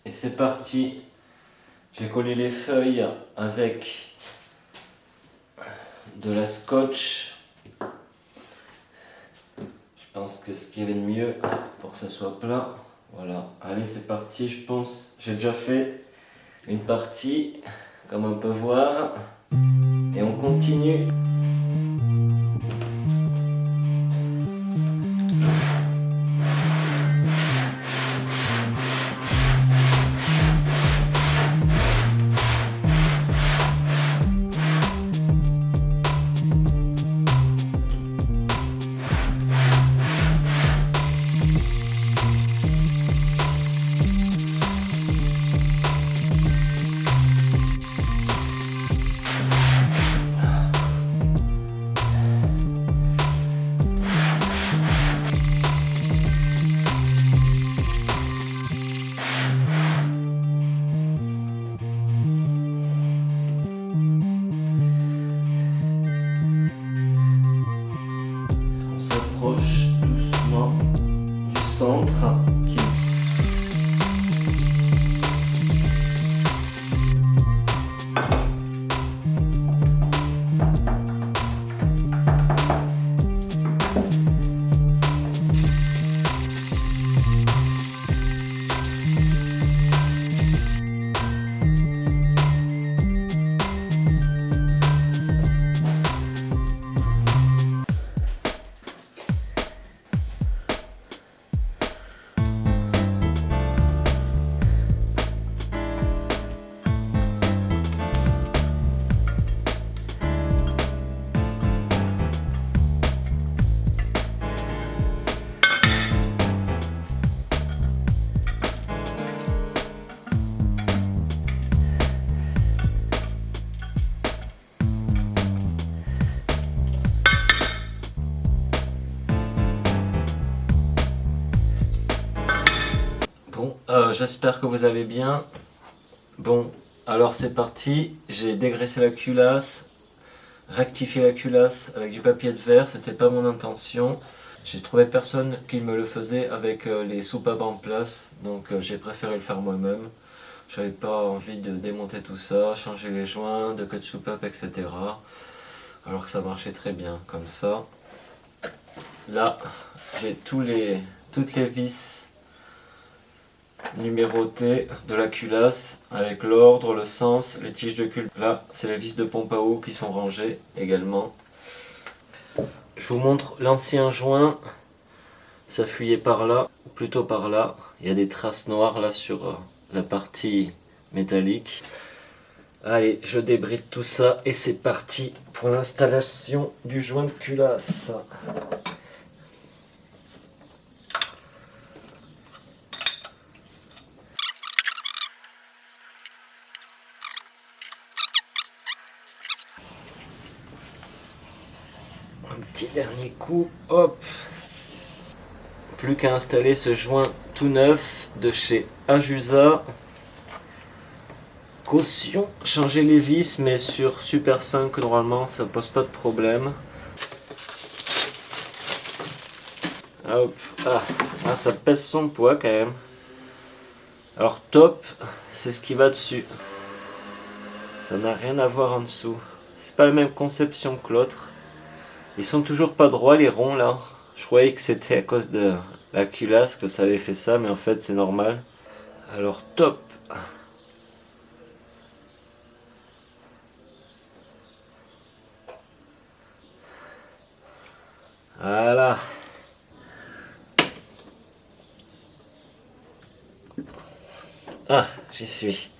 Et c'est parti, j'ai collé les feuilles avec de la scotch. Je pense que ce qu'il y avait de mieux pour que ça soit plat. Voilà, allez c'est parti, je pense, j'ai déjà fait une partie, comme on peut voir, et on continue. S'approche doucement du centre qui j'espère que vous allez bien. Bon, alors c'est parti. J'ai dégraissé la culasse, rectifié la culasse avec du papier de verre. C'était pas mon intention. J'ai trouvé personne qui me le faisait avec les soupapes en place, donc j'ai préféré le faire moi-même. J'avais pas envie de démonter tout ça, changer les joints, de queue de soupape, etc. Alors que ça marchait très bien comme ça. Là, j'ai toutes les vis numérotées de la culasse avec l'ordre, le sens, les tiges de cul. Là, c'est les vis de pompe à eau qui sont rangées également. Je vous montre l'ancien joint. Ça fuyait par là, ou plutôt par là. Il y a des traces noires là sur la partie métallique. Allez, je débride tout ça et c'est parti pour l'installation du joint de culasse. Un petit dernier coup, hop. Plus qu'à installer ce joint tout neuf de chez Ajusa. Caution, changer les vis, mais sur Super 5 normalement ça pose pas de problème. Hop, ça pèse son poids quand même. Alors top, c'est ce qui va dessus. Ça n'a rien à voir en dessous. C'est pas la même conception que l'autre. Ils sont toujours pas droits les ronds là. Je croyais que c'était à cause de la culasse que ça avait fait ça, mais en fait c'est normal. Alors top. Voilà. Ah, j'y suis.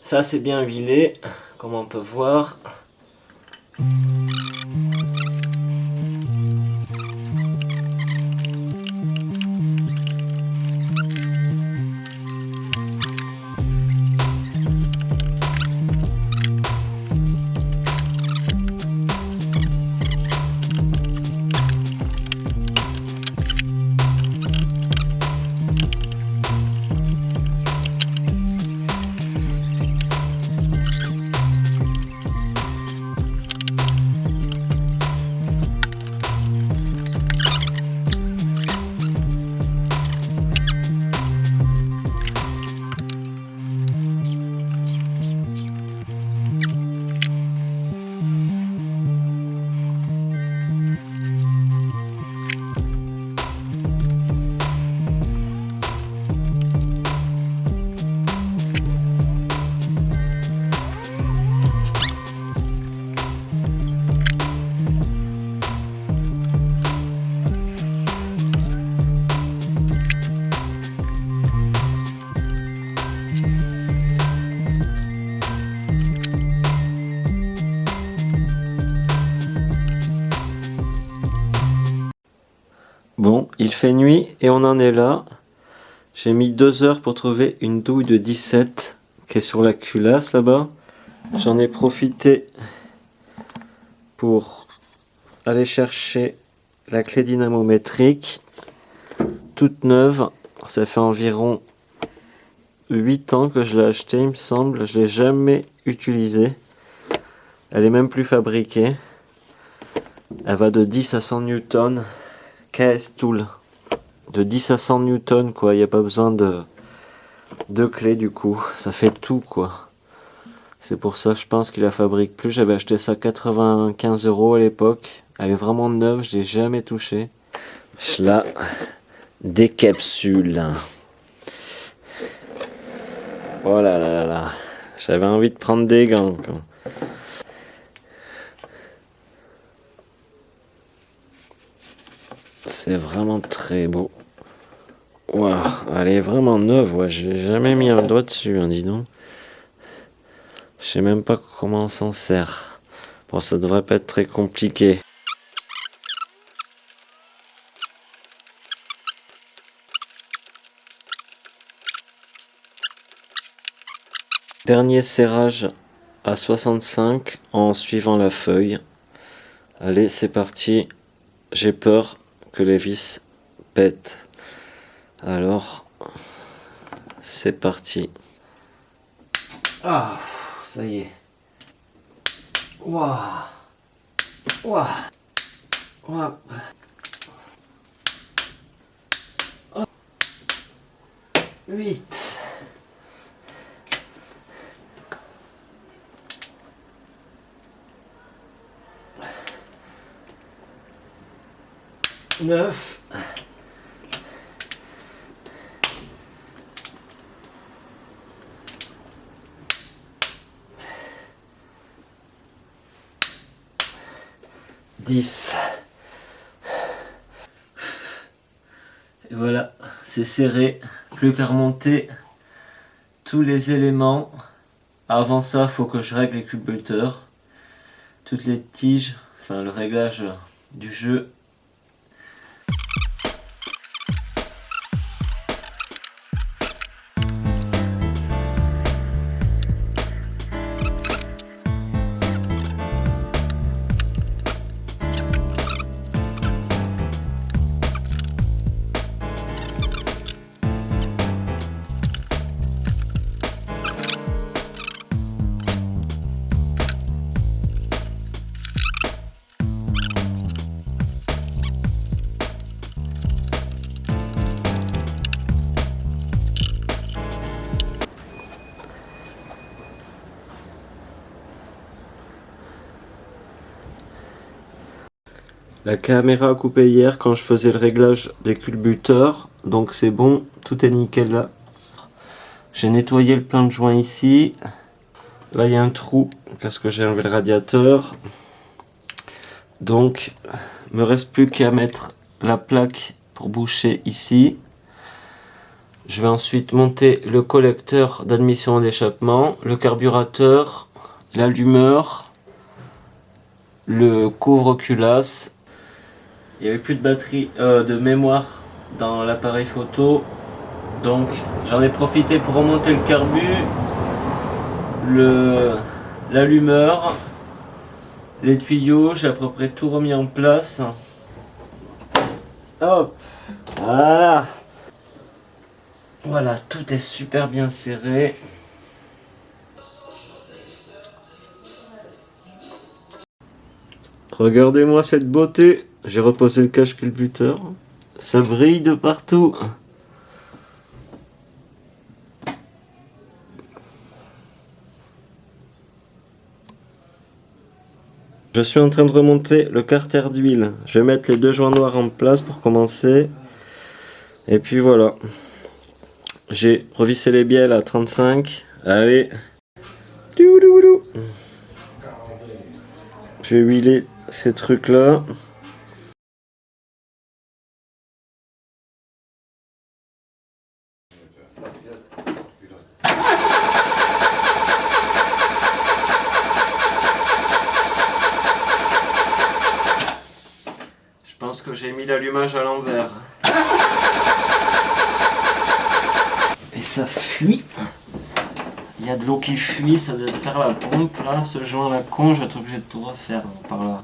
Ça c'est bien huilé, comme on peut voir. Bon, il fait nuit et on en est là. J'ai mis 2 heures pour trouver une douille de 17 qui est sur la culasse là-bas. J'en ai profité pour aller chercher la clé dynamométrique toute neuve. Ça fait environ 8 ans que je l'ai achetée, il me semble. Je l'ai jamais utilisée. Elle est même plus fabriquée. Elle va de 10 à 100 newtons. KS Tool. De 10 à 100 newtons quoi. Il n'y a pas besoin de clé du coup. Ça fait tout quoi. C'est pour ça que je pense qu'il la fabrique plus. J'avais acheté ça 95 € à l'époque. Elle est vraiment neuve, je l'ai jamais touchée. Je la décapsule. Oh là là là. J'avais envie de prendre des gants quoi. C'est vraiment très beau. Waouh, elle est vraiment neuve, ouais. J'ai jamais mis un doigt dessus, hein, dis donc. Je sais même pas comment on s'en sert. Bon, ça devrait pas être très compliqué. Dernier serrage à 65 en suivant la feuille. Allez, c'est parti. J'ai peur que les vis pètent. Alors, c'est parti. Ah, ça y est. Waouh. Waouh. Waouh. 8. Neuf. 10. Et voilà, c'est serré. Plus qu'à remonter tous les éléments. Avant ça, il faut que je règle les culbuteurs. Toutes les tiges, enfin le réglage du jeu. La caméra a coupé hier quand je faisais le réglage des culbuteurs, donc c'est bon, tout est nickel là. J'ai nettoyé le plein de joints ici. Là il y a un trou parce que j'ai enlevé le radiateur. Donc, me reste plus qu'à mettre la plaque pour boucher ici. Je vais ensuite monter le collecteur d'admission et d'échappement, le carburateur, l'allumeur, le couvre-culasse. Il n'y avait plus de batterie, de mémoire dans l'appareil photo. Donc j'en ai profité pour remonter le carbu, l'allumeur, les tuyaux. J'ai à peu près tout remis en place. Hop, voilà. Voilà, tout est super bien serré. Regardez-moi cette beauté. J'ai reposé le cache-culbuteur. Ça brille de partout. Je suis en train de remonter le carter d'huile. Je vais mettre les deux joints noirs en place pour commencer. Et puis voilà. J'ai revissé les bielles à 35. Allez. Je vais huiler ces trucs là. Je pense que j'ai mis l'allumage à l'envers. Et ça fuit. Il y a de l'eau qui fuit, ça doit faire la pompe là. Ce joint à la con, je vais être obligé de tout refaire par là.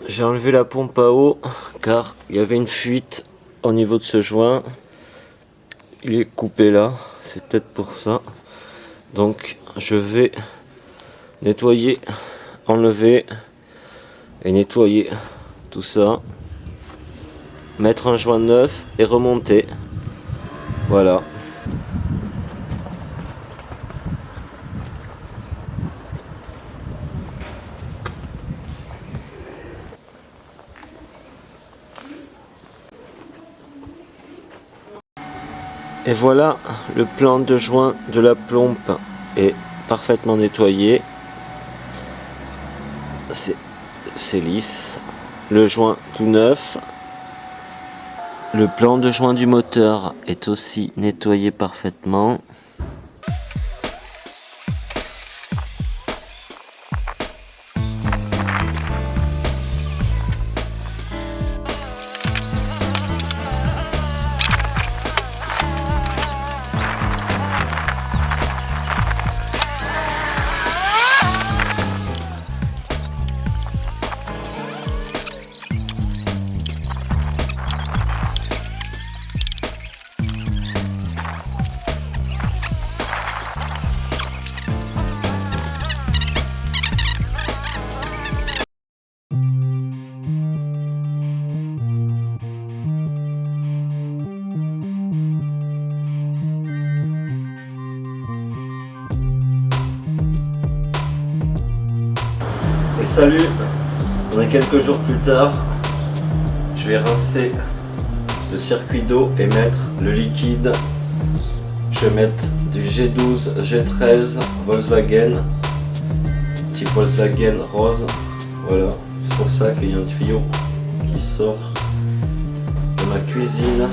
J'ai enlevé la pompe à eau car il y avait une fuite au niveau de ce joint. Il est coupé là, c'est peut-être pour ça. Donc je vais nettoyer, enlever et nettoyer tout ça. Mettre un joint neuf et remonter. Voilà. Et voilà, le plan de joint de la pompe est parfaitement nettoyé. C'est lisse. Le joint tout neuf. Le plan de joint du moteur est aussi nettoyé parfaitement. Et salut, on est quelques jours plus tard. Je vais rincer le circuit d'eau et mettre le liquide. Je vais mettre du G12, G13 Volkswagen, type Volkswagen rose. Voilà, c'est pour ça qu'il y a un tuyau qui sort de ma cuisine.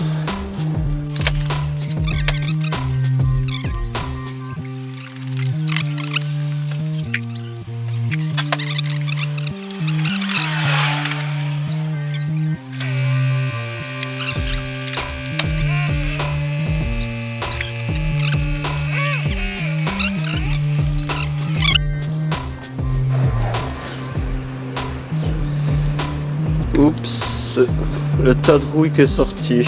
Oups, le tas de rouille qui est sorti.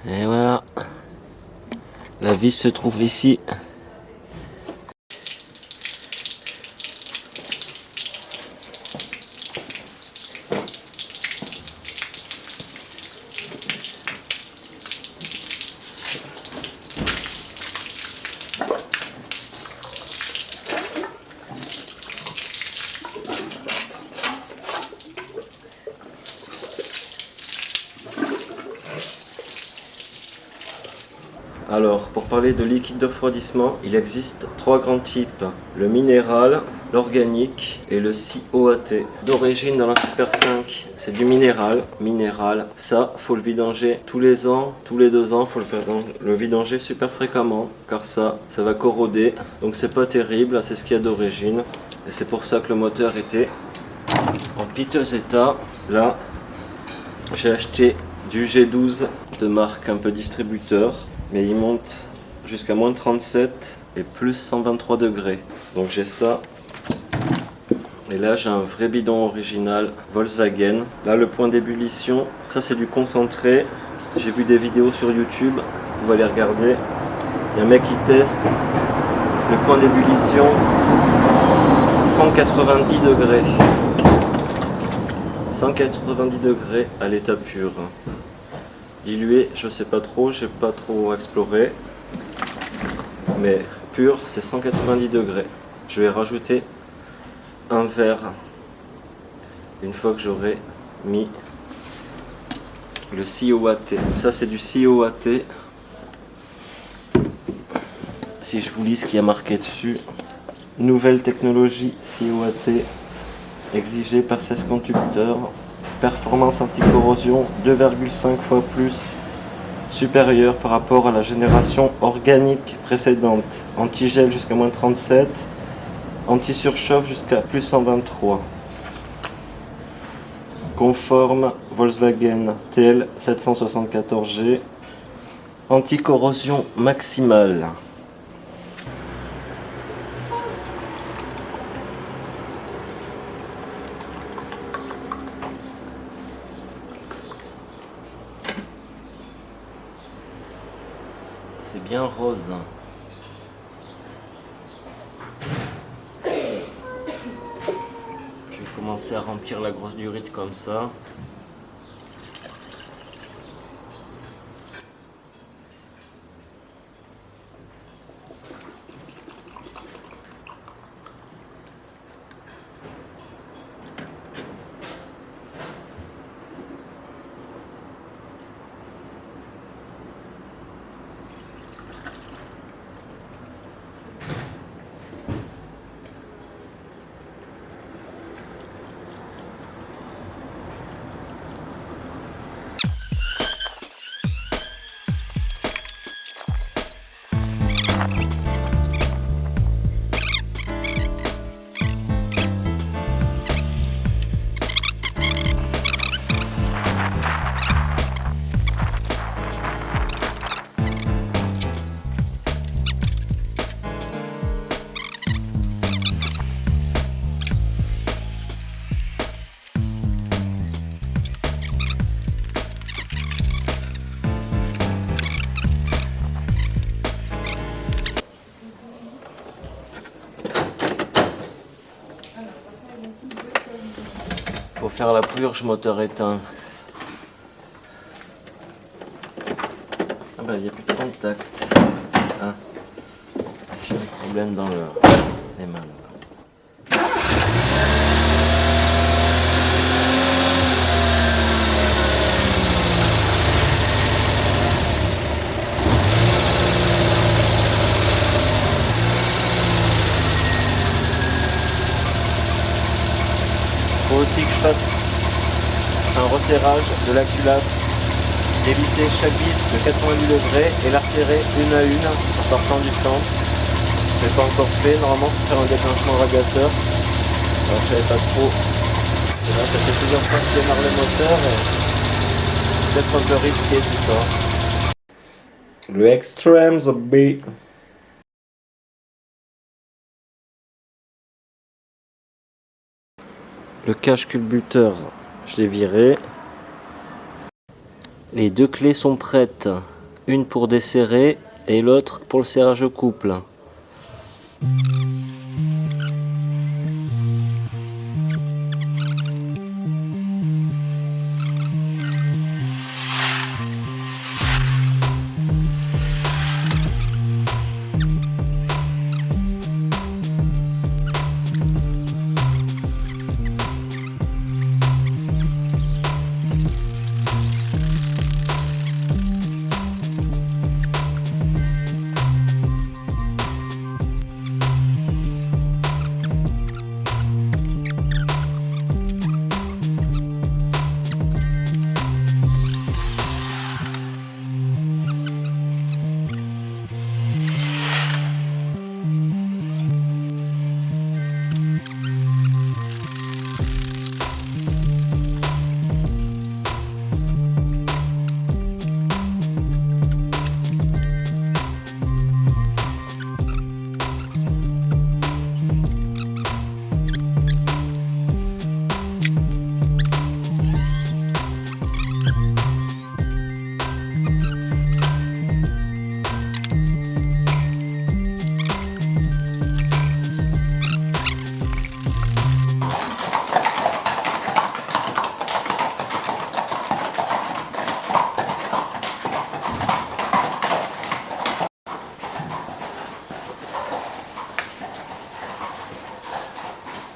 Et voilà. La vis se trouve ici. Alors, pour parler de liquide de refroidissement, il existe 3 grands types. Le minéral, l'organique et le COAT. D'origine dans la Super 5, c'est du minéral. Ça, faut le vidanger tous les ans, tous les 2 ans, faut le vidanger super fréquemment, car ça va corroder. Donc c'est pas terrible, c'est ce qu'il y a d'origine. Et c'est pour ça que le moteur était en piteux état. Là, j'ai acheté du G12 de marque un peu distributeur. Mais il monte jusqu'à moins 37 et plus 123 degrés. Donc j'ai ça. Et là j'ai un vrai bidon original Volkswagen. Là le point d'ébullition, ça c'est du concentré. J'ai vu des vidéos sur YouTube, vous pouvez aller regarder. Il y a un mec qui teste le point d'ébullition 190 degrés. 190 degrés à l'état pur. Dilué, je sais pas trop, j'ai pas trop exploré. Mais pur, c'est 190 degrés. Je vais rajouter un verre une fois que j'aurai mis le COAT. Ça, c'est du COAT. Si je vous lis ce qui a marqué dessus, nouvelle technologie COAT exigée par 16 conducteurs. Performance anti-corrosion 2,5 fois plus supérieure par rapport à la génération organique précédente. Anti-gel jusqu'à moins 37, anti-surchauffe jusqu'à plus 123. Conforme Volkswagen TL 774G. Anti-corrosion maximale. C'est bien rose. Je vais commencer à remplir la grosse durite comme ça. Faut faire la purge moteur éteint. Ah bah il n'y a plus de contact. Ah. J'ai un problème dans les mains. Faut aussi que je fasse un resserrage de la culasse, dévisser chaque vis de 90 degrés et la resserrer une à une en partant du centre. Je l'ai pas encore fait, normalement faut faire un déclenchement radiateur. Alors je savais pas trop. Et là ça fait plusieurs fois que je démarre le moteur et peut-être un peu risqué tout ça. Le Extremes B. Le cache culbuteur, je l'ai viré. Les 2 clés sont prêtes. une pour desserrer et l'autre pour le serrage au couple.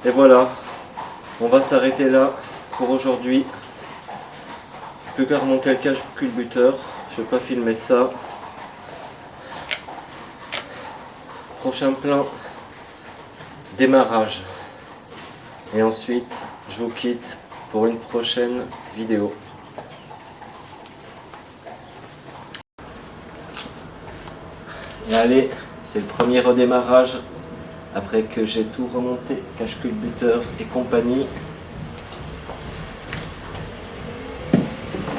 Et voilà, on va s'arrêter là pour aujourd'hui. Plus qu'à remonter le cache-culbuteur, je ne vais pas filmer ça. Prochain plan, démarrage. Et ensuite, je vous quitte pour une prochaine vidéo. Et allez, c'est le premier redémarrage. Après que j'ai tout remonté, cache-culbuteur et compagnie.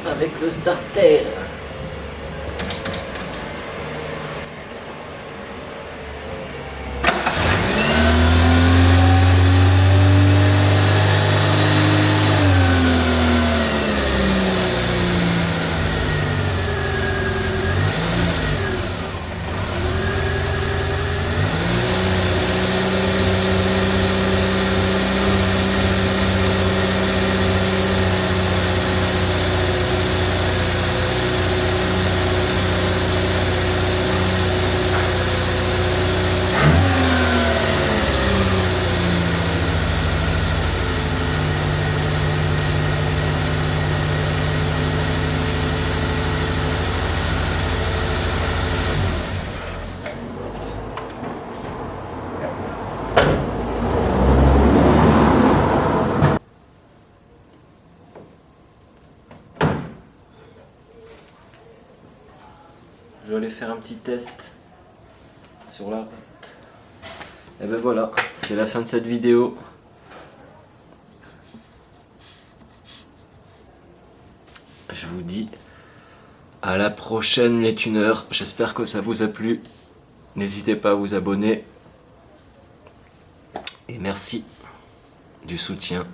Avec le starter. Je vais aller faire un petit test sur la route. Et ben voilà, c'est la fin de cette vidéo. Je vous dis à la prochaine les tuneurs. J'espère que ça vous a plu. N'hésitez pas à vous abonner. Et merci du soutien.